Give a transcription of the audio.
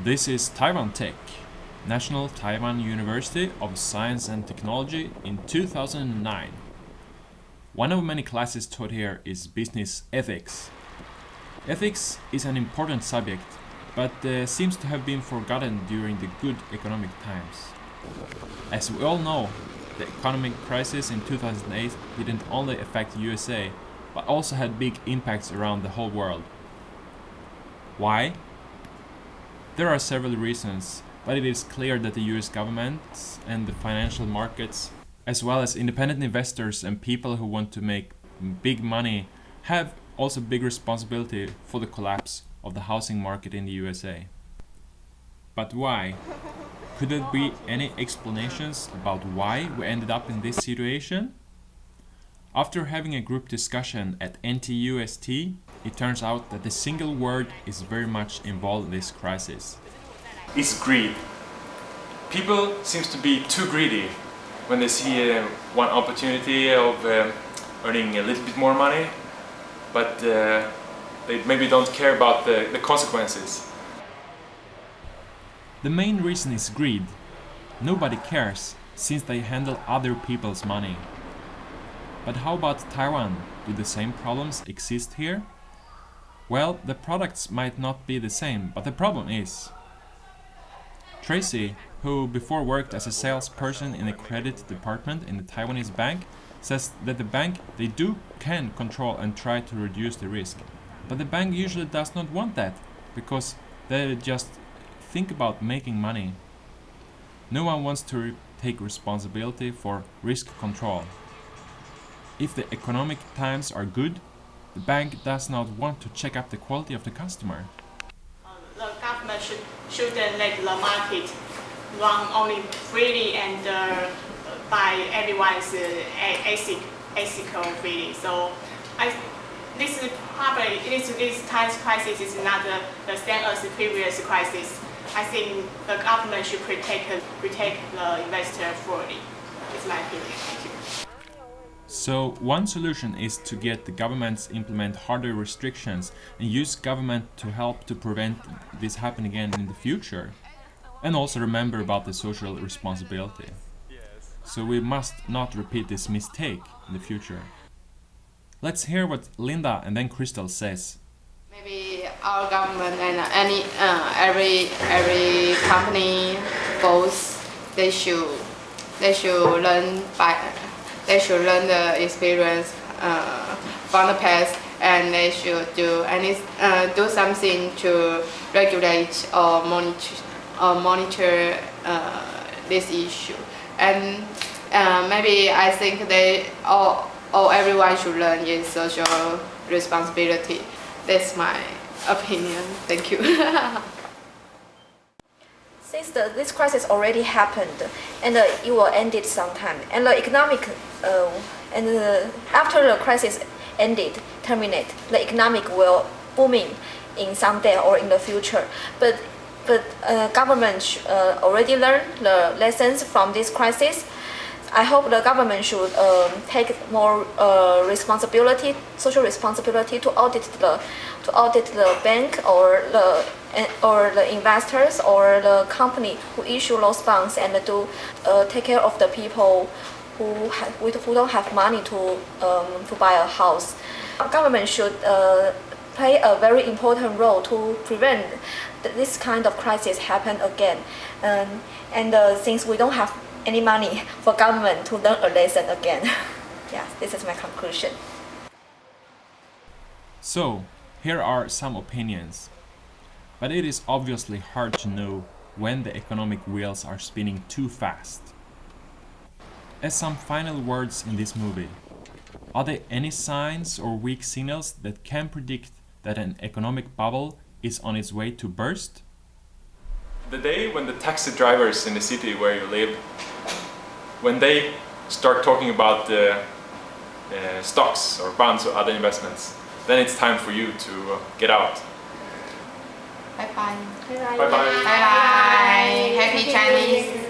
This is Taiwan Tech, National Taiwan University of Science and Technology in 2009. One of many classes taught here is business ethics. Ethics is an important subject, but seems to have been forgotten during the good economic times. As we all know, the economic crisis in 2008 didn't only affect USA, but also had big impacts around the whole world. Why? There are several reasons, but it is clear that the US government and the financial markets, as well as independent investors and people who want to make big money, have also big responsibility for the collapse of the housing market in the USA. But why? Could there be any explanations about why we ended up in this situation? After having a group discussion at NTUST, it turns out that the single word is very much involved in this crisis. It's greed. People seems to be too greedy when they see one opportunity of earning a little bit more money, but they maybe don't care about the consequences. The main reason is greed. Nobody cares, since they handle other people's money. But how about Taiwan? Do the same problems exist here? Well, the products might not be the same, but the problem is. Tracy, who before worked as a salesperson in the credit department in the Taiwanese bank, says that the bank can control and try to reduce the risk. But the bank usually does not want that, because they just think about making money. No one wants to take responsibility for risk control. If the economic times are good, the bank does not want to check up the quality of the customer. The government shouldn't let the market run only freely and by everyone's ethical freely. So this time's crisis is not the same as the previous crisis. I think the government should protect the investor fully. It's my opinion. Thank you. So one solution is to get the governments implement harder restrictions and use government to help to prevent this happen again in the future. And also remember about the social responsibility. So we must not repeat this mistake in the future. Let's hear what Linda and then Crystal says. Maybe our government and every company, both they should learn the experience from the past, and they should do something to regulate or monitor this issue. And maybe I think everyone should learn is social responsibility. That's my opinion. Thank you. Since this crisis already happened and it will end it sometime, and the economic after the crisis terminate, the economic will booming in someday or in the future. But government already learned the lessons from this crisis. I hope the government should take more social responsibility to audit the bank or the investors or the company who issue those bonds, and to take care of the people who don't have money to buy a house. Government should play a very important role to prevent this kind of crisis happen again. Since we don't have any money for government to learn a lesson again. Yeah, this is my conclusion. So, here are some opinions. But it is obviously hard to know when the economic wheels are spinning too fast. As some final words in this movie, are there any signs or weak signals that can predict that an economic bubble is on its way to burst? The day when the taxi drivers in the city where you live, when they start talking about stocks or bonds or other investments, then it's time for you to get out. Bye bye. Bye bye. Bye bye. Happy Chinese.